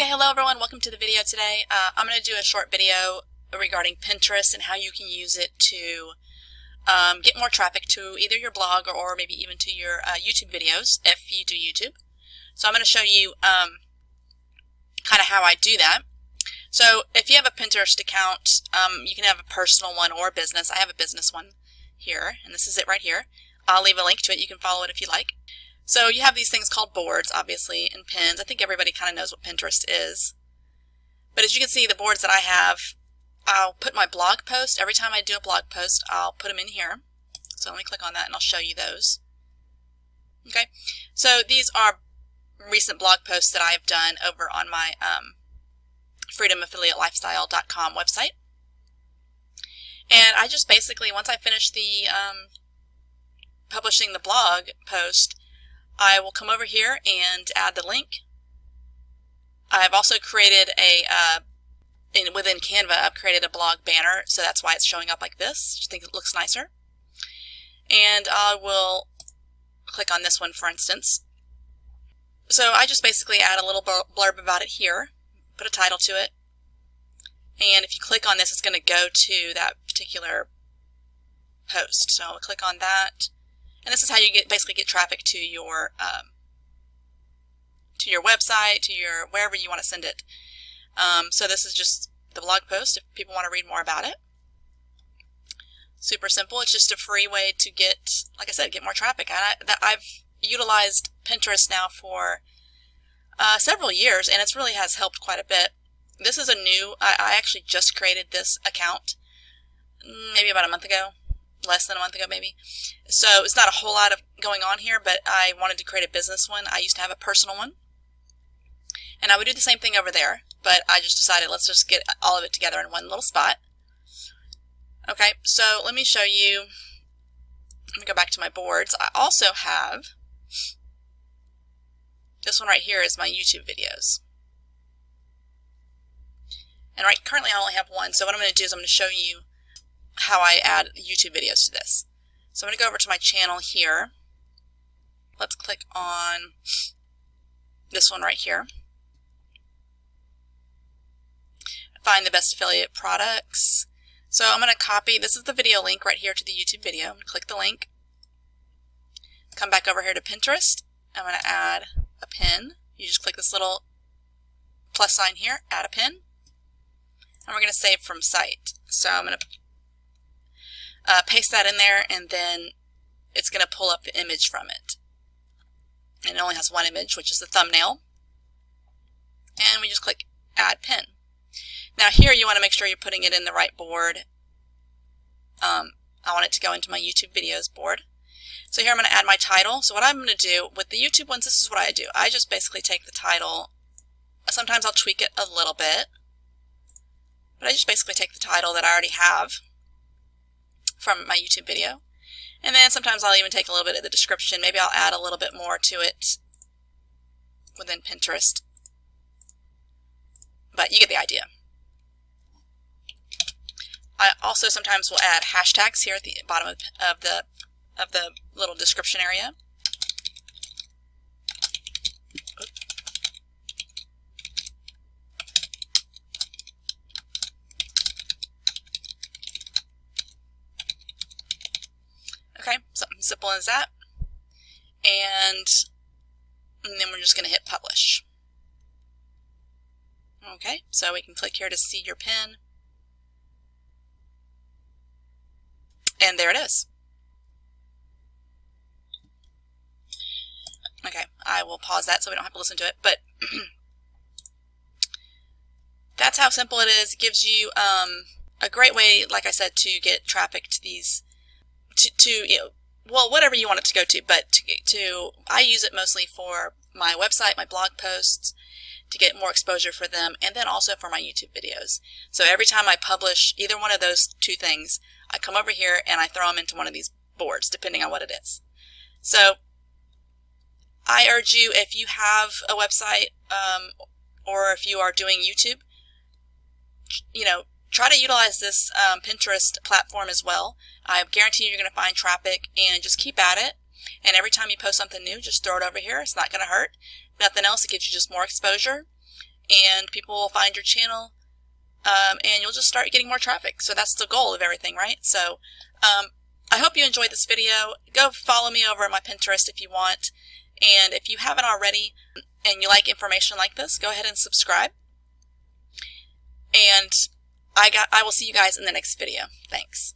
Okay, hello everyone, welcome to the video today. I'm going to do a short video regarding Pinterest and how you can use it to get more traffic to either your blog or maybe even to your YouTube videos if you do YouTube. So I'm going to show you kind of how I do that. So if you have a Pinterest account, you can have a personal one or a business. I have a business one here, and this is it right here. I'll leave a link to it. You can follow it if you like. So you have these things called boards, obviously, and pins. I think everybody kind of knows what Pinterest is. But as you can see, the boards that I have, I'll put my blog post. Every time I do a blog post, I'll put them in here. So let me click on that and I'll show you those. Okay, so these are recent blog posts that I've done over on my freedomaffiliatelifestyle.com website. And I just basically, once I finish the publishing the blog post, I will come over here and add the link. I've also created within Canva, I've created a blog banner, so that's why it's showing up like this. I think it looks nicer. And I will click on this one, for instance. So I just basically add a little blurb about it here, put a title to it, and if you click on this, it's going to go to that particular post. So I'll click on that. And this is how you basically get traffic to your website, to your wherever you want to send it. So this is just the blog post if people want to read more about it. Super simple. It's just a free way to get, like I said, get more traffic. And I've utilized Pinterest now for several years, and it really has helped quite a bit. This is a new, I actually just created this account maybe about a month ago. Less than a month ago maybe. So it's not a whole lot of going on here, but I wanted to create a business one. I used to have a personal one, and I would do the same thing over there, but I just decided let's just get all of it together in one little spot. Okay, so let me show you. Let me go back to my boards. I also have this one right here is my YouTube videos. And currently I only have one, so what I'm going to do is I'm going to show you how I add YouTube videos to this. So I'm going to go over to my channel here. Let's click on this one right here. Find the best affiliate products. So I'm going to copy, this is the video link right here to the YouTube video. I'm going to click the link. Come back over here to Pinterest. I'm going to add a pin. You just click this little plus sign here, add a pin. And we're going to save from site. So I'm going to paste that in there, and then it's going to pull up the image from it. And it only has one image, which is the thumbnail. And we just click Add Pin. Now here you want to make sure you're putting it in the right board. I want it to go into my YouTube videos board. So here I'm going to add my title. So what I'm going to do with the YouTube ones, this is what I do. I just basically take the title. Sometimes I'll tweak it a little bit, but I just basically take the title that I already have from my YouTube video. And then sometimes I'll even take a little bit of the description. Maybe I'll add a little bit more to it within Pinterest. But you get the idea. I also sometimes will add hashtags here at the bottom of the little description area. Okay, something simple as that. And then we're just going to hit publish. Okay, so we can click here to see your pin. And there it is. Okay, I will pause that so we don't have to listen to it, but that's how simple it is. It gives you a great way, like I said, to get traffic to these well, whatever you want it to go to, but I use it mostly for my website, my blog posts, to get more exposure for them, and then also for my YouTube videos. So every time I publish either one of those two things, I come over here and I throw them into one of these boards, depending on what it is. So I urge you, if you have a website or if you are doing YouTube, try to utilize this Pinterest platform as well. I guarantee you're going to find traffic, and just keep at it. And every time you post something new, just throw it over here. It's not going to hurt. Nothing else. It gives you just more exposure. and people will find your channel, and you'll just start getting more traffic. So that's the goal of everything, right? So I hope you enjoyed this video. Go follow me over on my Pinterest if you want. And if you haven't already and you like information like this, go ahead and subscribe. And I will see you guys in the next video. Thanks.